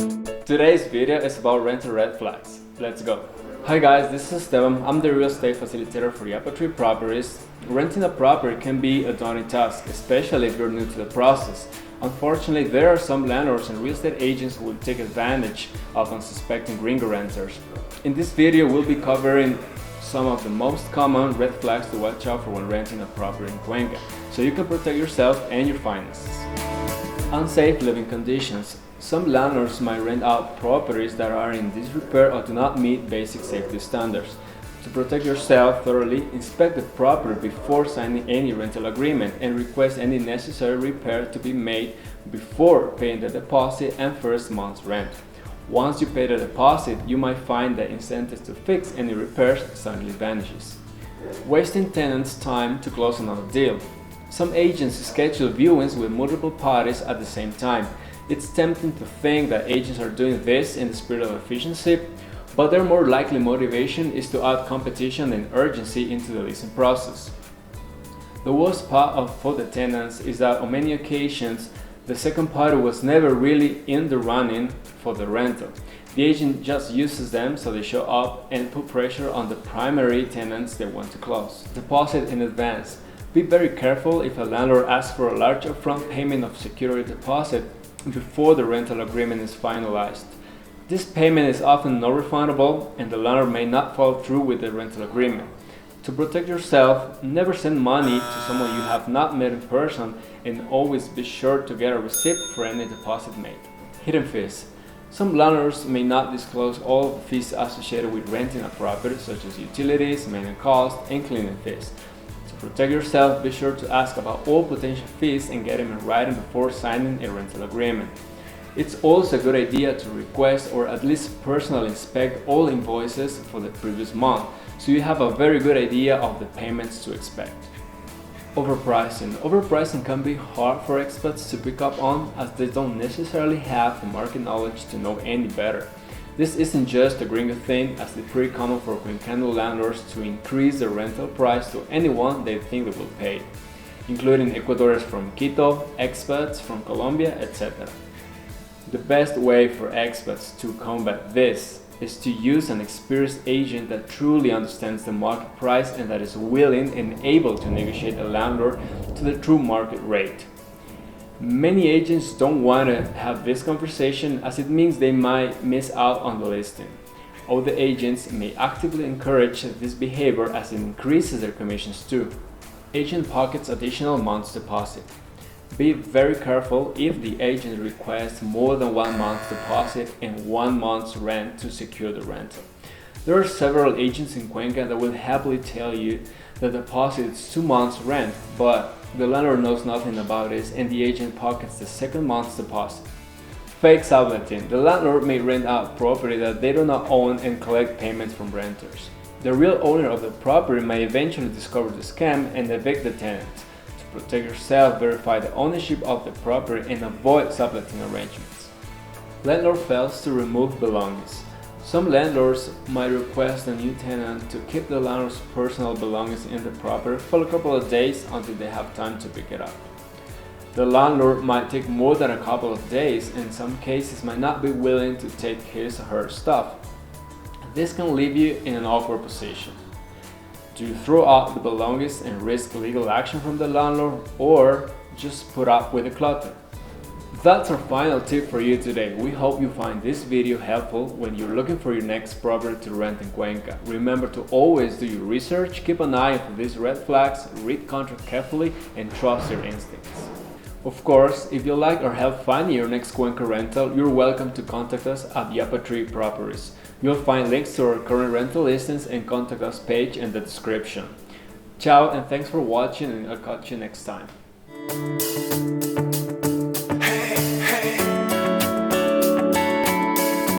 Today's video is about rental red flags. Let's go. Hi guys, this is Esteban. I'm the real estate facilitator for Yapatri Properties. Renting a property can be a daunting task, especially if you're new to the process. Unfortunately, there are some landlords and real estate agents who will take advantage of unsuspecting gringo renters. In this video, we'll be covering some of the most common red flags to watch out for when renting a property in Cuenca, so you can protect yourself and your finances. Unsafe living conditions. Some landlords might rent out properties that are in disrepair or do not meet basic safety standards. To protect yourself thoroughly, inspect the property before signing any rental agreement and request any necessary repair to be made before paying the deposit and first month's rent. Once you pay the deposit, you might find that incentives to fix any repairs suddenly vanishes. Wasting tenants' time to close another deal. Some agents schedule viewings with multiple parties at the same time. It's tempting to think that agents are doing this in the spirit of efficiency, but their more likely motivation is to add competition and urgency into the leasing process. The worst part for the tenants is that on many occasions, the second party was never really in the running for the rental. The agent just uses them so they show up and put pressure on the primary tenants they want to close. Deposit in advance. Be very careful if a landlord asks for a large upfront payment of security deposit before the rental agreement is finalized. This payment is often non-refundable and the landlord may not follow through with the rental agreement. To protect yourself, never send money to someone you have not met in person, and always be sure to get a receipt for any deposit made. Hidden fees. Some landlords may not disclose all of the fees associated with renting a property, such as utilities, maintenance costs, and cleaning fees. To protect yourself, be sure to ask about all potential fees and get them in writing before signing a rental agreement. It's also a good idea to request or at least personally inspect all invoices for the previous month, so you have a very good idea of the payments to expect. Overpricing. Overpricing can be hard for expats to pick up on, as they don't necessarily have the market knowledge to know any better. This isn't just a gringo thing, as it's pretty common for Cuencano landlords to increase the rental price to anyone they think they will pay, including Ecuadorians from Quito, expats from Colombia, etc. The best way for expats to combat this is to use an experienced agent that truly understands the market price and that is willing and able to negotiate a landlord to the true market rate. Many agents don't want to have this conversation, as it means they might miss out on the listing. Other agents may actively encourage this behavior, as it increases their commissions too. Agent pockets additional month's deposit. Be very careful if the agent requests more than 1 month's deposit and 1 month's rent to secure the rental. There are several agents in Cuenca that will happily tell you the deposit is 2 months' rent, but the landlord knows nothing about this and the agent pockets the second month's deposit. Fake subletting. The landlord may rent out property that they do not own and collect payments from renters. The real owner of the property may eventually discover the scam and evict the tenant. To protect yourself, verify the ownership of the property and avoid subletting arrangements. Landlord fails to remove belongings. Some landlords might request a new tenant to keep the landlord's personal belongings in the property for a couple of days until they have time to pick it up. The landlord might take more than a couple of days, and in some cases might not be willing to take his or her stuff. This can leave you in an awkward position. Do you throw out the belongings and risk legal action from the landlord, or just put up with the clutter? That's our final tip for you today. We hope you find this video helpful when you're looking for your next property to rent in Cuenca. Remember to always do your research, keep an eye for these red flags, read contract carefully, and trust your instincts. Of course, if you like our help finding your next Cuenca rental, you're welcome to contact us at Yapatri Properties. You'll find links to our current rental listings and contact us page in the description. Ciao and thanks for watching, and I'll catch you next time.